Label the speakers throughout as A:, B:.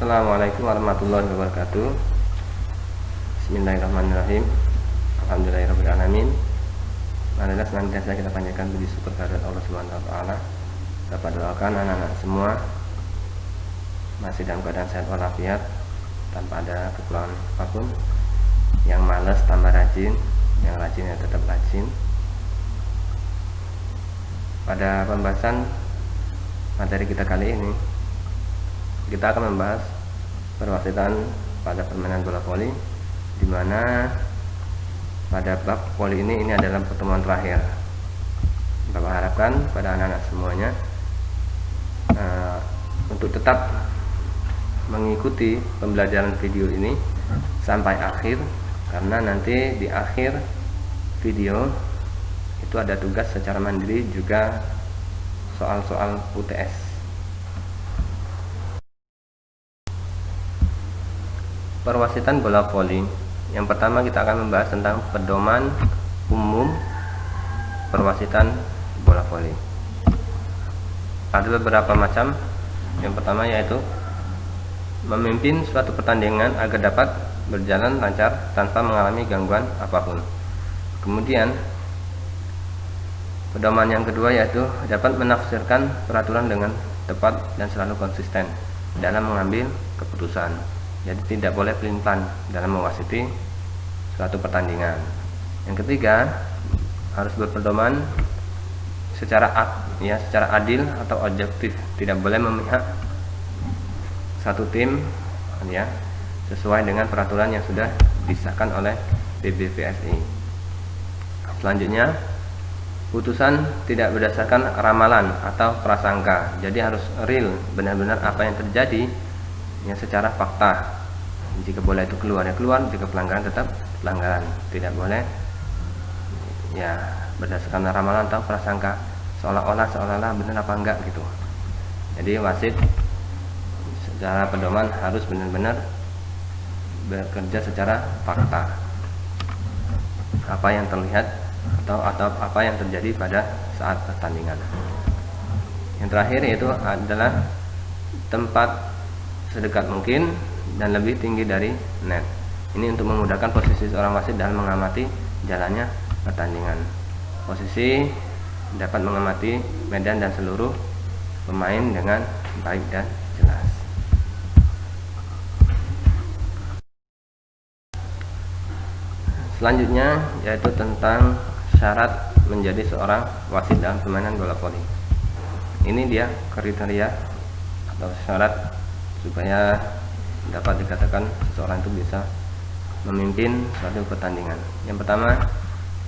A: Assalamualaikum warahmatullahi wabarakatuh. Bismillahirrahmanirrahim. Alhamdulillahirrahmanirrahim. Marilah senantiasa kita panjatkan puji syukur kehadirat Allah Subhanahu wa taala. Dapat doakan anak-anak semua masih dalam keadaan sehat walafiat, tanpa ada kekurangan apapun. Yang malas tambah rajin, yang rajin ya tetap rajin. Pada pembahasan materi kita kali ini, kita akan membahas perwasitan pada permainan bola voli, di mana pada bab voli ini adalah pertemuan terakhir. Bapak harapkan pada anak-anak semuanya untuk tetap mengikuti pembelajaran video ini sampai akhir, karena nanti di akhir video itu ada tugas secara mandiri, juga soal-soal UTS. Perwasitan bola voli. Yang pertama kita akan membahas tentang pedoman umum perwasitan bola voli. Ada beberapa macam. Yang pertama yaitu memimpin suatu pertandingan agar dapat berjalan lancar tanpa mengalami gangguan apapun. Kemudian pedoman yang kedua yaitu dapat menafsirkan peraturan dengan tepat dan selalu konsisten dalam mengambil keputusan. Jadi tidak boleh pelin-pelan dalam mewasiti suatu pertandingan. Yang ketiga, harus berpedoman secara adil atau objektif, tidak boleh memihak satu tim ya, sesuai dengan peraturan yang sudah disahkan oleh PBVSI. Selanjutnya, putusan tidak berdasarkan ramalan atau prasangka, jadi harus real, benar-benar apa yang terjadi yang secara fakta. Jika bola itu keluar ya keluar, jika pelanggaran tetap pelanggaran, tidak boleh ya berdasarkan ramalan atau prasangka, seolah-olah benar apa enggak gitu. Jadi wasit secara pedoman harus benar-benar bekerja secara fakta, apa yang terlihat atau apa yang terjadi pada saat pertandingan. Yang terakhir yaitu adalah tempat sedekat mungkin dan lebih tinggi dari net. Ini untuk memudahkan posisi seorang wasit dalam mengamati jalannya pertandingan. Posisi dapat mengamati medan dan seluruh pemain dengan baik dan jelas. Selanjutnya yaitu tentang syarat menjadi seorang wasit dalam permainan bola voli. Ini dia kriteria atau syarat supaya dapat dikatakan seseorang itu bisa memimpin suatu pertandingan. Yang pertama,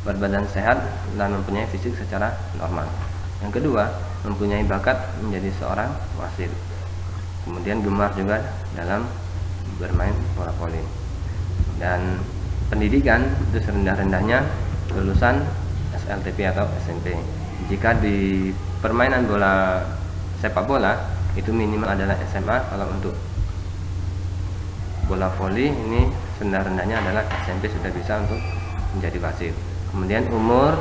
A: berbadan sehat dan mempunyai fisik secara normal. Yang kedua, mempunyai bakat menjadi seorang wasit. Kemudian gemar juga dalam bermain bola voli. Dan pendidikan itu serendah-rendahnya lulusan SLTP atau SMP. Jika di permainan bola sepak bola itu minimal adalah SMA. Kalau untuk bola voli ini serendah-rendahnya adalah SMP sudah bisa untuk menjadi wasit. Kemudian umur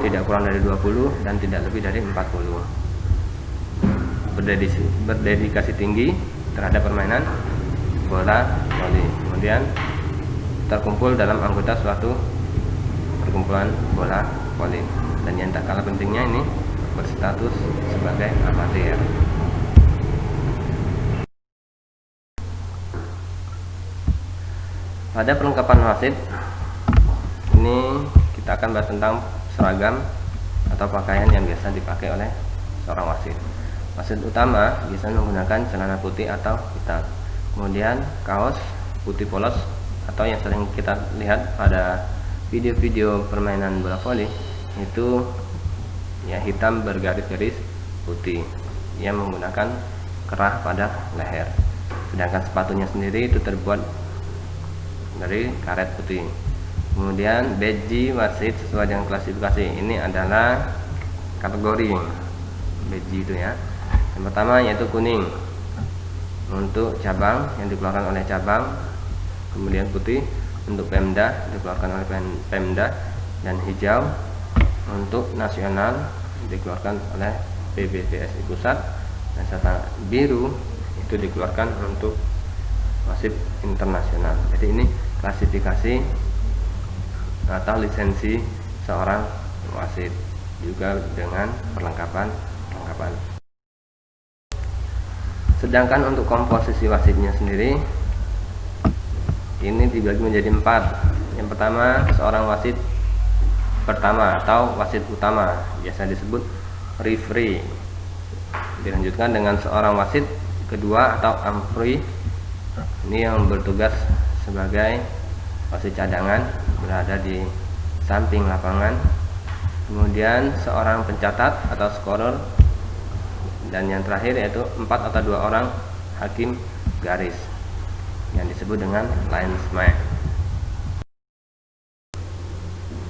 A: tidak kurang dari 20 dan tidak lebih dari 40. Berdedikasi tinggi terhadap permainan bola voli. Kemudian terkumpul dalam anggota suatu perkumpulan bola voli. Dan yang tak kalah pentingnya ini berstatus sebagai amatir. Pada perlengkapan wasit ini kita akan bahas tentang seragam atau pakaian yang biasa dipakai oleh seorang wasit. Wasit utama biasanya menggunakan celana putih atau hitam, kemudian kaos putih polos atau yang sering kita lihat pada video-video permainan bola voli itu ya hitam bergaris-garis putih yang menggunakan kerah pada leher. Sedangkan sepatunya sendiri itu terbuat dari karet putih. Kemudian badge wasit sesuai dengan klasifikasi ini adalah kategori badge itu ya. Yang pertama yaitu kuning untuk cabang yang dikeluarkan oleh cabang, kemudian putih untuk Pemda dikeluarkan oleh Pemda, dan hijau untuk nasional dikeluarkan oleh PBVSI pusat, dan serta biru itu itu dikeluarkan untuk wasit internasional. Jadi ini klasifikasi atau lisensi seorang wasit, juga dengan perlengkapan. Sedangkan untuk komposisi wasitnya sendiri ini dibagi menjadi 4. Yang pertama, seorang wasit pertama atau wasit utama, biasa disebut referee. Dilanjutkan dengan seorang wasit kedua atau umpire. Ini yang bertugas sebagai wasit cadangan, berada di samping lapangan. Kemudian seorang pencatat atau scorer, dan yang terakhir yaitu 4 atau 2 orang hakim garis yang disebut dengan linesman.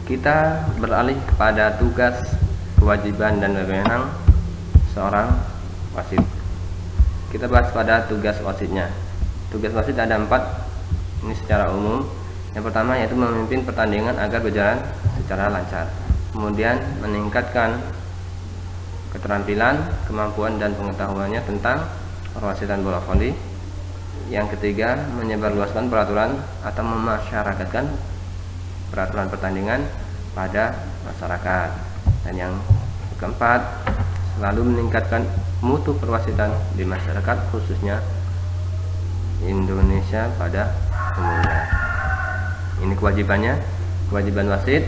A: Kita beralih kepada tugas, kewajiban, dan wewenang seorang wasit. Kita bahas pada tugas wasitnya. Tugas wasit ada 4, ini secara umum. Yang pertama yaitu memimpin pertandingan agar berjalan secara lancar, kemudian meningkatkan keterampilan, kemampuan, dan pengetahuannya tentang perwasitan bola voli. Yang ketiga, menyebarluaskan peraturan atau memasyarakatkan peraturan pertandingan pada masyarakat. Dan yang keempat, selalu meningkatkan mutu perwasitan di masyarakat, khususnya Indonesia pada umumnya. Ini kewajibannya, kewajiban wasit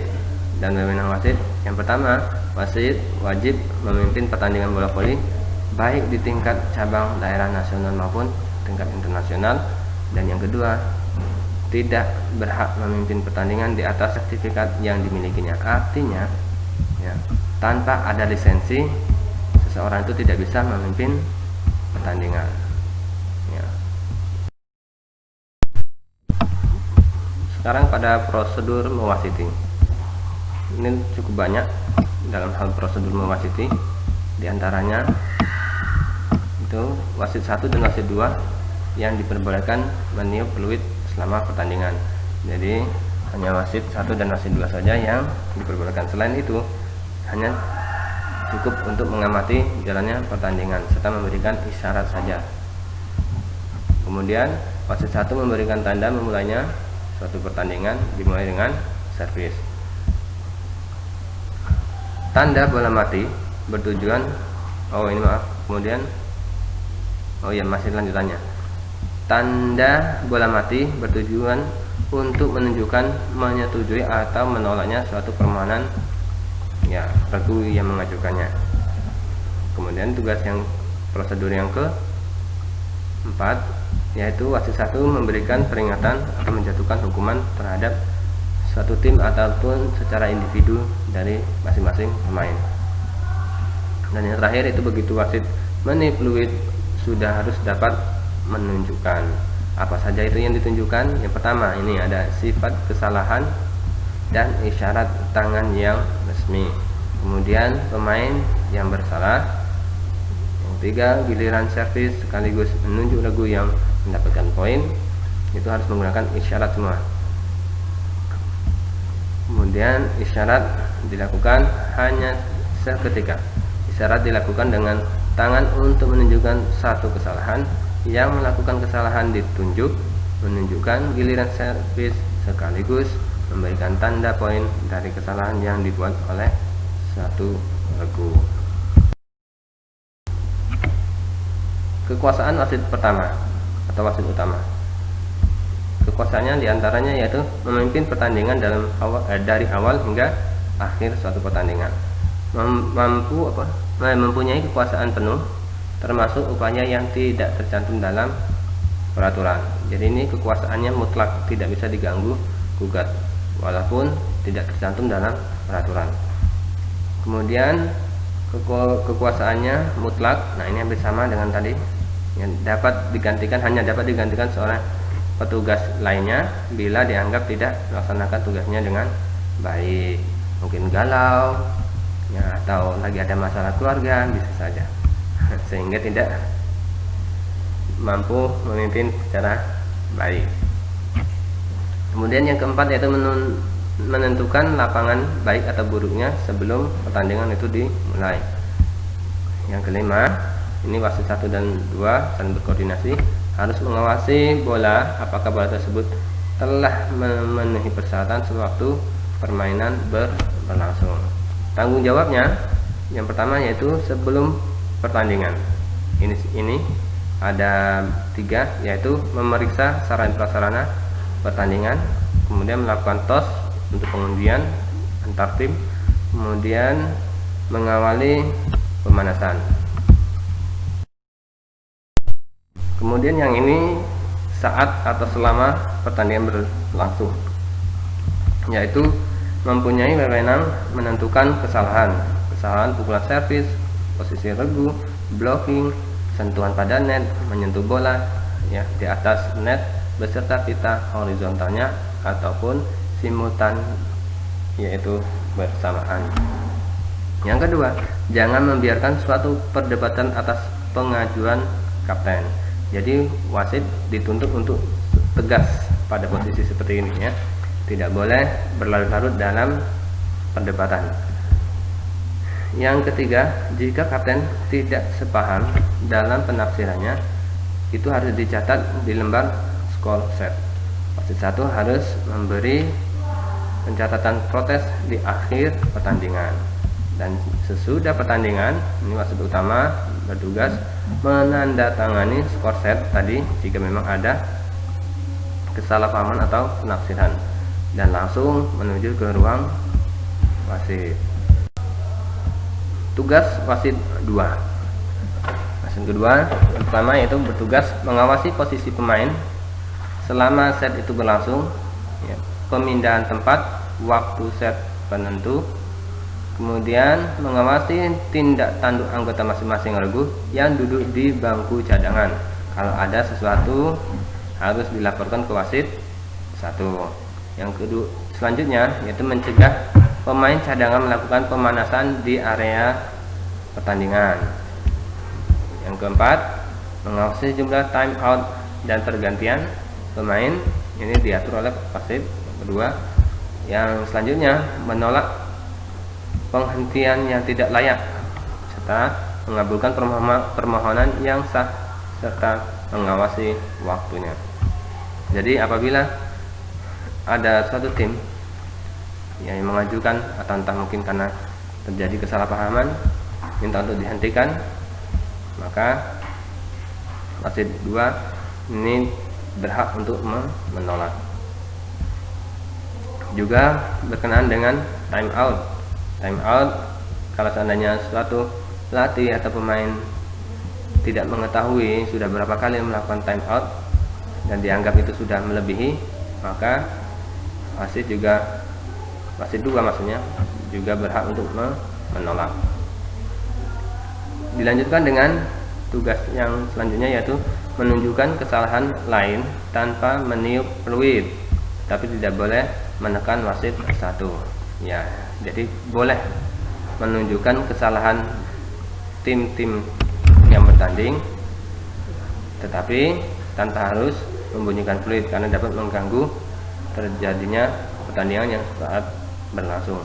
A: dan wewenang wasit. Yang pertama, wasit wajib memimpin pertandingan bola voli baik di tingkat cabang, daerah, nasional maupun tingkat internasional. Dan yang kedua, tidak berhak memimpin pertandingan di atas sertifikat yang dimilikinya. Artinya ya, tanpa ada lisensi seseorang itu tidak bisa memimpin pertandingan ya. Sekarang pada prosedur mewasiti, ini cukup banyak dalam hal prosedur mewasiti. Di antaranya itu wasit 1 dan wasit 2 yang diperbolehkan meniup peluit selama pertandingan. Jadi hanya wasit 1 dan wasit 2 saja yang diperbolehkan. Selain itu hanya cukup untuk mengamati jalannya pertandingan serta memberikan isyarat saja. Kemudian wasit 1 memberikan tanda memulainya suatu pertandingan dimulai dengan servis. Tanda bola mati bertujuan kemudian masih lanjutannya. Tanda bola mati bertujuan untuk menunjukkan menyetujui atau menolaknya suatu permohonan ya regu yang mengajukannya. Kemudian tugas yang prosedur yang keempat yaitu wasit 1 memberikan peringatan atau menjatuhkan hukuman terhadap suatu tim ataupun secara individu dari masing-masing pemain. Dan yang terakhir itu begitu wasit meniup peluit sudah harus dapat menunjukkan apa saja itu yang ditunjukkan. Yang pertama ini ada sifat kesalahan dan isyarat tangan yang resmi. Kemudian pemain yang bersalah. Yang ketiga, giliran servis sekaligus menunjuk regu yang mendapatkan poin, itu harus menggunakan isyarat semua. Kemudian isyarat dilakukan hanya seketika. Isyarat dilakukan dengan tangan untuk menunjukkan satu kesalahan. Yang melakukan kesalahan ditunjuk, menunjukkan giliran servis sekaligus memberikan tanda poin dari kesalahan yang dibuat oleh satu regu. Kekuasaan wasit pertama atau wasit utama. Kekuasaannya diantaranya yaitu memimpin pertandingan dari awal hingga akhir suatu pertandingan. Mempunyai kekuasaan penuh termasuk upaya yang tidak tercantum dalam peraturan. Jadi ini kekuasaannya mutlak, tidak bisa diganggu gugat walaupun tidak tercantum dalam peraturan. Kemudian kekuasaannya mutlak. Nah, ini hampir sama dengan tadi, yang hanya dapat digantikan seorang petugas lainnya bila dianggap tidak melaksanakan tugasnya dengan baik, mungkin galau ya, atau lagi ada masalah keluarga, bisa saja sehingga tidak mampu memimpin secara baik. Kemudian yang keempat yaitu menentukan lapangan baik atau buruknya sebelum pertandingan itu dimulai. Yang kelima, ini wasit 1 dan 2 saling berkoordinasi, harus mengawasi bola apakah bola tersebut telah memenuhi persyaratan sewaktu permainan berlangsung. Tanggung jawabnya yang pertama yaitu sebelum pertandingan. Ini ada 3, yaitu memeriksa sarana prasarana pertandingan, kemudian melakukan tos untuk pengundian antar tim, kemudian mengawali pemanasan. Kemudian yang ini saat atau selama pertandingan berlangsung, yaitu mempunyai wewenang menentukan kesalahan pukulan servis, posisi regu, blocking, sentuhan pada net, menyentuh bola ya di atas net beserta pita horizontalnya ataupun simultan, yaitu bersamaan. Yang kedua, jangan membiarkan suatu perdebatan atas pengajuan kapten. Jadi wasit dituntut untuk tegas pada posisi seperti ini ya. Tidak boleh berlarut-larut dalam perdebatan. Yang ketiga, jika kapten tidak sepaham dalam penafsirannya, itu harus dicatat di lembar skor set. Wasit 1 harus memberi pencatatan protes di akhir pertandingan. Dan sesudah pertandingan, ini wasit utama bertugas menandatangani skor set tadi jika memang ada kesalahpahaman atau penafsiran, dan langsung menuju ke ruang wasit. Tugas wasit 2. Wasit kedua pertama yaitu bertugas mengawasi posisi pemain selama set itu berlangsung ya, pemindahan tempat, waktu set penentu, kemudian mengawasi tindak tanduk anggota masing-masing regu yang duduk di bangku cadangan. Kalau ada sesuatu harus dilaporkan ke wasit 1. Yang kedua selanjutnya yaitu mencegah pemain cadangan melakukan pemanasan di area pertandingan. Yang keempat, mengawasi jumlah time out dan pergantian pemain, ini diatur oleh wasit kedua. Yang selanjutnya menolak penghentian yang tidak layak serta mengabulkan permohonan yang sah serta mengawasi waktunya. Jadi apabila ada suatu tim yang mengajukan atau entah mungkin karena terjadi kesalahpahaman minta untuk dihentikan, maka wasit 2 ini berhak untuk menolak. Juga berkenaan dengan time out. Time out, kalau seandainya suatu pelatih atau pemain tidak mengetahui sudah berapa kali melakukan time out dan dianggap itu sudah melebihi, maka wasit 2 maksudnya juga berhak untuk menolak. Dilanjutkan dengan tugas yang selanjutnya yaitu menunjukkan kesalahan lain tanpa meniup fluid, tapi tidak boleh menekan wasit 1 ya. Jadi boleh menunjukkan kesalahan tim-tim yang bertanding, tetapi tanpa harus membunyikan fluid karena dapat mengganggu terjadinya pertandingan yang saat berlangsung.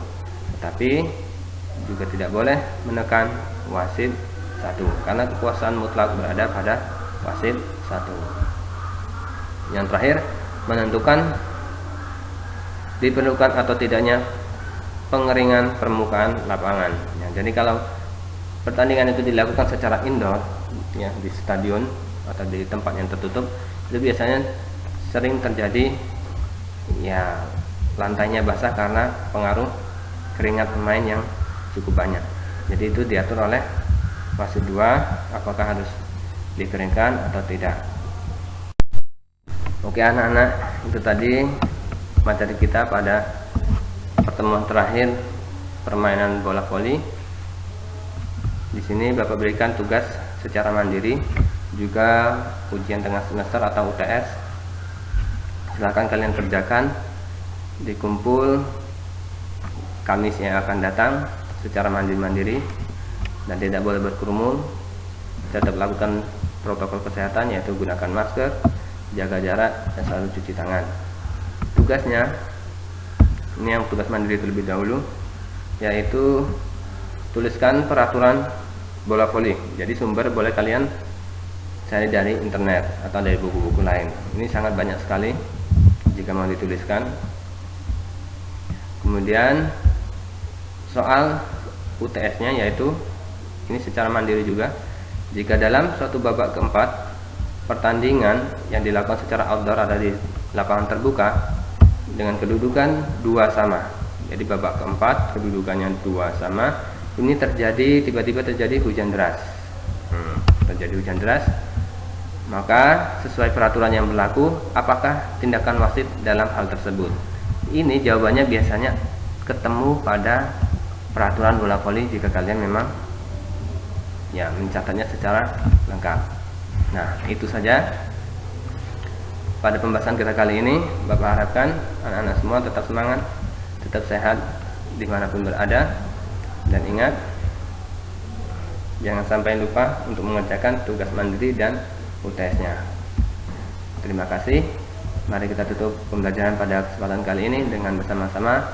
A: Tetapi juga tidak boleh menekan wasit 1 karena kekuasaan mutlak berada pada wasit 1. Yang terakhir, menentukan diperlukan atau tidaknya pengeringan permukaan lapangan ya. Jadi kalau pertandingan itu dilakukan secara indoor ya, di stadion atau di tempat yang tertutup, itu biasanya sering terjadi ya lantainya basah karena pengaruh keringat pemain yang cukup banyak. Jadi itu diatur oleh wasit 2 apakah harus dikeringkan atau tidak. Oke anak-anak, itu tadi materi kita pada pertemuan terakhir permainan bola voli. Di sini Bapak berikan tugas secara mandiri, juga ujian tengah semester atau UTS. Silahkan kalian kerjakan di kumpul Kamis yang akan datang secara mandiri-mandiri dan tidak boleh berkerumun. Tetap lakukan protokol kesehatan yaitu gunakan masker, jaga jarak dan selalu cuci tangan. Tugasnya ini yang tugas mandiri terlebih dahulu, yaitu tuliskan peraturan bola voli. Jadi sumber boleh kalian cari dari internet atau dari buku-buku lain. Ini sangat banyak sekali jika mau dituliskan. Kemudian soal UTS-nya, yaitu ini secara mandiri juga. Jika dalam suatu babak keempat pertandingan yang dilakukan secara outdoor ada di lapangan terbuka dengan kedudukan 2 sama. Jadi babak keempat kedudukannya 2 sama. Ini tiba-tiba terjadi hujan deras. Terjadi hujan deras. Maka sesuai peraturan yang berlaku, apakah tindakan wasit dalam hal tersebut? Ini jawabannya biasanya ketemu pada peraturan bola voli jika kalian memang ya mencatatnya secara lengkap. Nah, itu saja pada pembahasan kita kali ini. Bapak harapkan anak-anak semua tetap semangat, tetap sehat dimanapun berada, dan ingat, jangan sampai lupa untuk mengerjakan tugas mandiri dan UTS-nya. Terima kasih. Mari kita tutup pembelajaran pada kesempatan kali ini dengan bersama-sama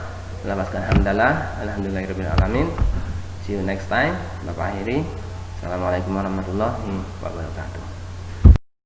A: melafazkan hamdalah, alhamdulillahirabbil alamin. See you next time. Bapak akhiri. Assalamualaikum warahmatullahi wabarakatuh.